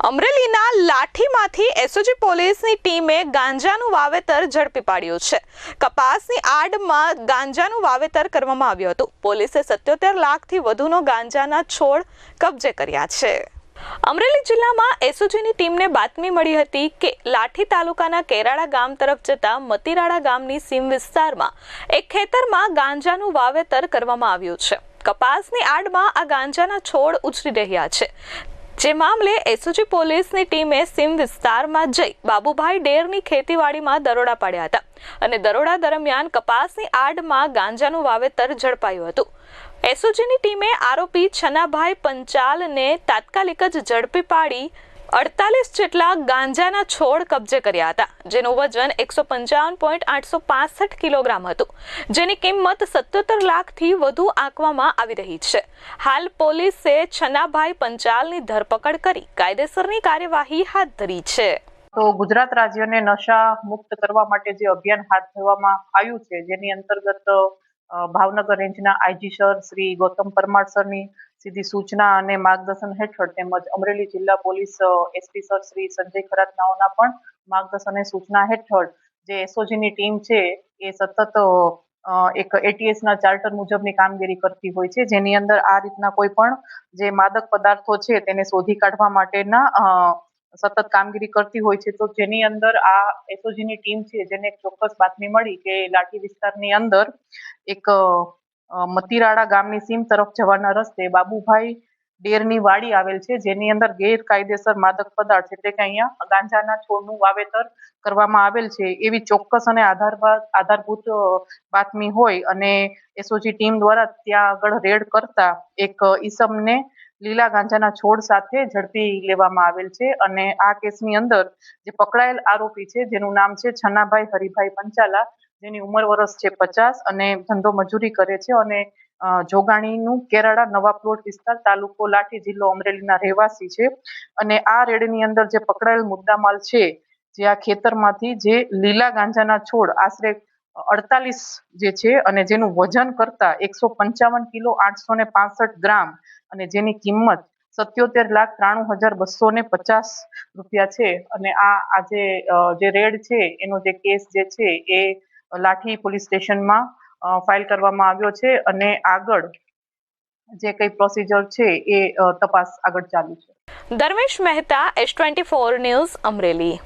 અમરેલીના લાઠીમાંથી એસઓજી પોલીસની ટીમે ગાંજાનું વાવેતર ઝડપી પાડ્યું છે। કપાસની આડમાં ગાંજાનું વાવેતર કરવામાં આવ્યું હતું। પોલીસે 77 લાખથી વધુનો ગાંજાના છોડ કબજે કર્યા છે। અમરેલી જિલ્લામાં એસઓજીની ટીમને બાતમી મળી હતી કે લાઠી તાલુકાના કેરાળા ગામ તરફ જતા મતીરાળા ગામની સીમ વિસ્તારમાં એક ખેતરમાં ગાંજાનું વાવેતર કરવામાં આવ્યું છે। કપાસની આડમાં આ ગાંજાના છોડ ઉછરી રહ્યા છે। જે મામલે એસઓજી પોલીસની ટીમે સીમ વિસ્તારમાં જઈ બાબુભાઈ ડેરની ખેતીવાડીમાં દરોડા પાડ્યા હતા અને દરોડા દરમિયાન કપાસની આડમાં ગાંજાનું વાવેતર ઝડપાયું હતું। એસઓજીની ટીમે આરોપી છનાભાઈ પંચાલને તાત્કાલિક જ ઝડપી પાડી 48 જેટલા ગાંજાના છોડ કબજે કર્યા હતા, જેનું વજન 155.865 કિલોગ્રામ હતું, જેની કિંમત 77 લાખથી વધુ આંકવામાં આવી રહી છે। હાલ પોલીસે છનાભાઈ પંચાલની ધરપકડ કરી કાયદેસરની કાર્યવાહી હાથ ધરી છે। તો ગુજરાત રાજ્યને નશા મુક્ત કરવા માટે જે અભિયાન હાથ ધરવામાં આવ્યું છે, જેની અંતર્ગત ભાવનગર રેન્જના આઈજી સર શ્રી ગૌતમ પરમાર સરની સીધી સૂચના અને માર્ગદર્શન હેઠળ તેમજ અમરેલી જિલ્લા police SP sir Shri Sanjay ખરાતનાઓના પણ માર્ગદર્શન અને સૂચના હેઠળ જે એસઓજીની ટીમ છે એ સતત એક એટીએસના ચાર્ટર મુજબની કામગીરી કરતી હોય છે, જેની અંદર આ રીતના કોઈ પણ જે માદક પદાર્થો છે તેને શોધી કાઢવા માટેના સતત કામગીરી કરતી હોય છે। તો જેની અંદર આ એસઓજીની ટીમ છે જેને એક ચોક્કસ બાતમી મળી કે લાઠી વિસ્તારની અંદર એક મતીરાળા ગામની સીમ તરફ જવાના રસ્તે બાબુભાઈ ડેરની વાડી આવેલ છે, જેની અંદર ગેરકાયદેસર માદક પદાર્થ એટલે કે અહીંયા ગાંજાના છોડનું વાવેતર કરવામાં આવેલ છે એવી ચોક્કસ અને આધારભૂત બાતમી હોય અને એસઓજી ટીમ દ્વારા ત્યાં આગળ રેડ કરતા એક ઈસમને લીલા ગાંજાના છોડ સાથે ઝડપી લેવામાં આવેલ છે અને આ કેસની અંદર જે પકડાયેલ આરોપી છે જેનું નામ છે છનાભાઈ હરિભાઈ પંચાલા, જેની ઉંમર વર્ષ છે 50 અને ધંધો મજૂરી કરે છે અને જોગાણીનું કેરાળા નવા પ્લોટ વિસ્તાર તાલુકો લાઠી જિલ્લો અમરેલીના રહેવાસી છે। અને આ રેડની અંદર જે પકડાયેલ મુદ્દામાલ છે જે આ ખેતરમાંથી જે લીલા ગાંજાના છોડ આશરે 48 જે છે અને જેનું વજન કરતા 155 કિલો 865 ગ્રામ અને જેની કિંમત 77,93,250 રૂપિયા છે। અને આ આજે જે રેડ છે એનો જે કેસ જે છે એ લાઠી પોલીસ સ્ટેશનમાં ફાઇલ કરવામાં આવ્યો છે અને આગળ જે કઈ પ્રોસિજર છે એ તપાસ આગળ ચાલુ છે। Dharmesh Mehta, S24 news, Amreli.